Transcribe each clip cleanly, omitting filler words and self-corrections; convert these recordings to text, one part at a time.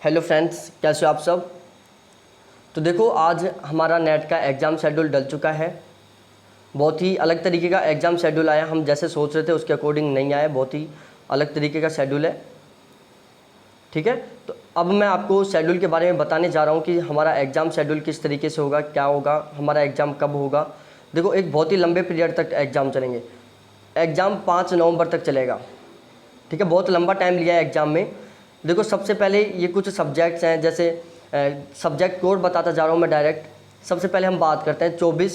Hello friends, कैसे हो आप सब। तो देखो, आज हमारा नेट का एग्ज़ाम शेड्यूल डल चुका है। बहुत ही अलग तरीके का एग्ज़ाम शेड्यूल आया। हम जैसे सोच रहे थे उसके अकॉर्डिंग नहीं आया। बहुत ही अलग तरीके का शेड्यूल है। ठीक है, तो अब मैं आपको शेड्यूल के बारे में बताने जा रहा हूँ कि हमारा एग्ज़ाम शेड्यूल किस तरीके से होगा, क्या होगा, हमारा एग्ज़ाम कब होगा। देखो, एक बहुत ही लंबे पीरियड तक एग्ज़ाम चलेंगे। एग्ज़ाम 5 नवंबर तक चलेगा। ठीक है, बहुत लंबा टाइम लिया है एग्ज़ाम में। देखो, सबसे पहले ये कुछ सब्जेक्ट्स हैं, जैसे सब्जेक्ट कोड बताता जा रहा हूँ मैं डायरेक्ट। सबसे पहले हम बात करते हैं 24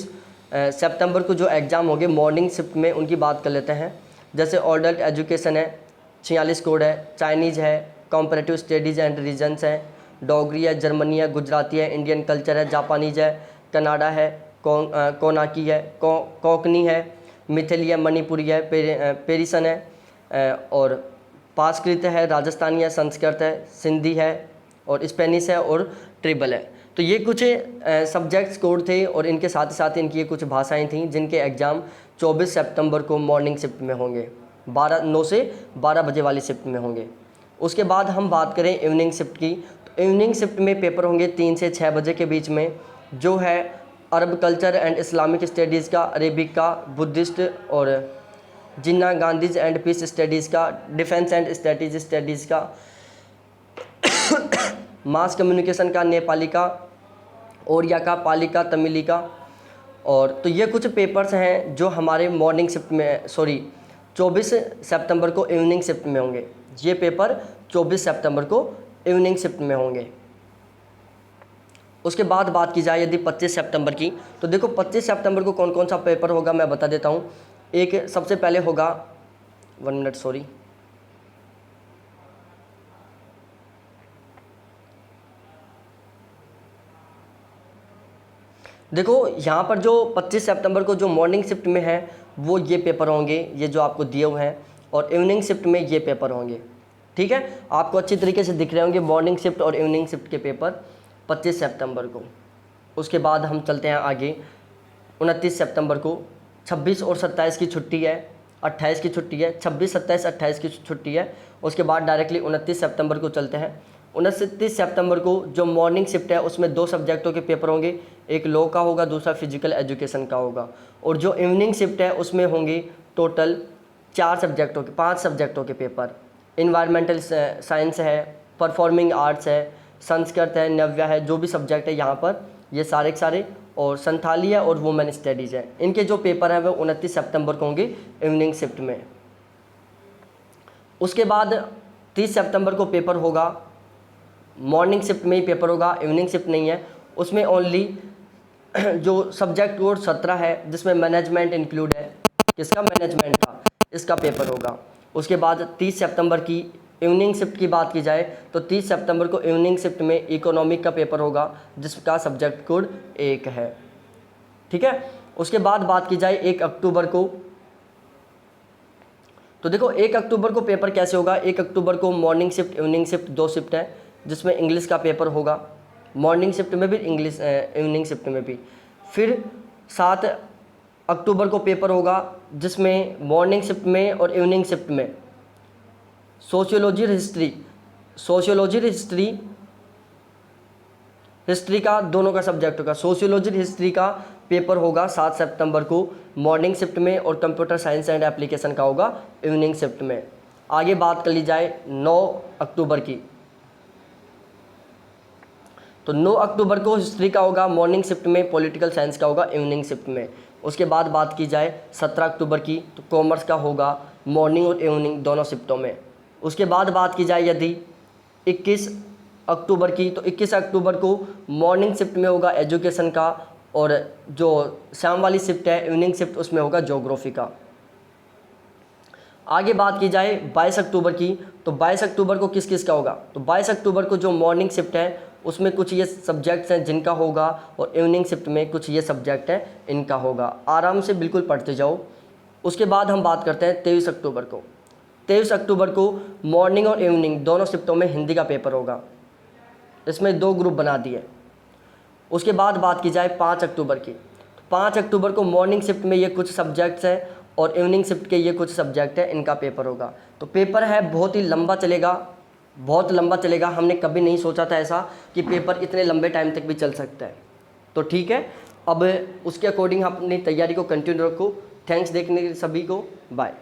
सितंबर को जो एग्ज़ाम होंगे मॉर्निंग शिफ्ट में, उनकी बात कर लेते हैं। जैसे अडल्ट एजुकेशन है, 46 कोड है, चाइनीज़ है, कॉम्परेटिव स्टडीज़ एंड रीजन्स है, डोगरी है, जर्मनी है, गुजराती है, इंडियन कल्चर है, जापानीज़ है, कनाडा है, कोनाकी है, कोंकणी है, मिथिली है, मणिपुरी है, पेरिसन है, और पासकृत है, राजस्थानी है, संस्कृत है, सिंधी है, और स्पेनिश है, और ट्रिबल है। तो ये कुछ सब्जेक्ट्स कोड थे, और इनके साथ ही साथ इनकी ये कुछ भाषाएं थीं जिनके एग्ज़ाम 24 सितंबर को मॉर्निंग शिफ्ट में होंगे। 9 से 12 बजे वाली शिफ्ट में होंगे। उसके बाद हम बात करें इवनिंग शिफ्ट की, तो इवनिंग शिफ्ट में पेपर होंगे 3 से 6 बजे के बीच में, जो है अरब कल्चर एंड इस्लामिक स्टडीज़ का, अरेबिक का, बुद्धिस्ट और जिन्ना गांधीज एंड पीस स्टडीज़ का, डिफेंस एंड स्ट्रेटेजी स्टडीज़ का, मास कम्युनिकेशन का, नेपाली का, ओडिया का, पाली का, तमिली का। और तो ये कुछ पेपर्स हैं जो हमारे मॉर्निंग शिफ्ट में 24 सितंबर को इवनिंग शिफ्ट में होंगे। ये पेपर 24 सितंबर को इवनिंग शिफ्ट में होंगे। उसके बाद बात की जाए यदि 25 सितंबर की, तो देखो 25 सितंबर को कौन कौन सा पेपर होगा मैं बता देता हूँ। एक सबसे पहले होगा 1 मिनट, सॉरी, देखो यहाँ पर जो 25 सितंबर को जो मॉर्निंग शिफ्ट में है वो ये पेपर होंगे, ये जो आपको दिए हुए हैं, और इवनिंग शिफ्ट में ये पेपर होंगे। ठीक है, आपको अच्छी तरीके से दिख रहे होंगे मॉर्निंग शिफ्ट और इवनिंग शिफ्ट के पेपर 25 सितंबर को। उसके बाद हम चलते हैं आगे। 29 सितंबर को 26 और 27 की छुट्टी है, 28 की छुट्टी है, 26, 27, 28 की छुट्टी है। उसके बाद डायरेक्टली 29 सितंबर को चलते हैं। 29 सितंबर को जो मॉर्निंग शिफ्ट है उसमें 2 सब्जेक्टों के पेपर होंगे, एक लॉ का होगा, दूसरा फिजिकल एजुकेशन का होगा। और जो इवनिंग शिफ्ट है उसमें होंगे टोटल 5 सब्जेक्टों के पेपर। इन्वायरमेंटल साइंस है, परफॉर्मिंग आर्ट्स है, संस्कृत है, नव्य है, जो भी सब्जेक्ट है यहाँ पर ये सारे के सारे, और संथाली है और वुमेन स्टडीज़ है। इनके जो पेपर हैं वो 29 सितंबर को होंगे इवनिंग शिफ्ट में। उसके बाद 30 सितंबर को पेपर होगा, मॉर्निंग शिफ्ट में ही पेपर होगा, इवनिंग शिफ्ट नहीं है। उसमें ओनली जो सब्जेक्ट कोड 17 है जिसमें मैनेजमेंट इंक्लूड है, किसका, मैनेजमेंट का, इसका पेपर होगा। उसके बाद 30 सितंबर की इवनिंग शिफ्ट की बात की जाए तो 30 सितंबर को इवनिंग शिफ्ट में इकोनॉमिक का पेपर होगा जिसका सब्जेक्ट कोड 1 है। ठीक है, उसके बाद बात की जाए 1 अक्टूबर को, तो देखो 1 अक्टूबर को पेपर कैसे होगा। 1 अक्टूबर को morning shift, evening shift 2 shift है जिसमें इंग्लिश का पेपर होगा, मॉर्निंग शिफ्ट में भी, इंग्लिश इवनिंग शिफ्ट में भी। फिर 7 अक्टूबर को पेपर होगा जिसमें मॉर्निंग शिफ्ट में और इवनिंग शिफ्ट में सोशियोलॉजी हिस्ट्री का, दोनों का सब्जेक्ट होगा। सोशियोलॉजी हिस्ट्री का पेपर होगा 7 सितंबर को मॉर्निंग शिफ्ट में, और कंप्यूटर साइंस एंड एप्लीकेशन का होगा इवनिंग शिफ्ट में। आगे बात कर ली जाए 9 अक्टूबर की, तो 9 अक्टूबर को हिस्ट्री का होगा मॉर्निंग शिफ्ट में, पॉलिटिकल साइंस का होगा इवनिंग शिफ्ट में। उसके बाद बात की जाए 17 अक्टूबर की, तो कॉमर्स का होगा मॉर्निंग और इवनिंग दोनों शिफ्टों में। उसके बाद बात की जाए यदि 21 अक्टूबर की, तो 21 अक्टूबर को मॉर्निंग शिफ्ट में होगा एजुकेशन का, और जो शाम वाली शिफ्ट है इवनिंग शिफ्ट उसमें होगा ज्योग्राफी का। आगे बात की जाए 22 अक्टूबर की, तो 22 अक्टूबर को किस किस का होगा, तो 22 अक्टूबर को जो मॉर्निंग शिफ्ट है उसमें कुछ ये सब्जेक्ट्स हैं जिनका होगा, और इवनिंग शिफ्ट में कुछ ये सब्जेक्ट है इनका होगा। आराम से बिल्कुल पढ़ते जाओ। उसके बाद हम बात करते हैं 23 अक्टूबर को। 23 अक्टूबर को मॉर्निंग और इवनिंग दोनों शिफ्टों में हिंदी का पेपर होगा, इसमें 2 ग्रुप बना दिए। उसके बाद बात की जाए 5 अक्टूबर की, 5 अक्टूबर को मॉर्निंग शिफ्ट में ये कुछ सब्जेक्ट्स हैं, और इवनिंग शिफ्ट के ये कुछ सब्जेक्ट है, इनका पेपर होगा। तो पेपर है बहुत ही लंबा चलेगा, बहुत लंबा चलेगा, हमने कभी नहीं सोचा था ऐसा कि पेपर इतने लंबे टाइम तक भी चल सकता है। तो ठीक है, अब उसके अकॉर्डिंग अपनी तैयारी को कंटिन्यू रखो। थैंक्स देखने के लिए सभी को, बाय।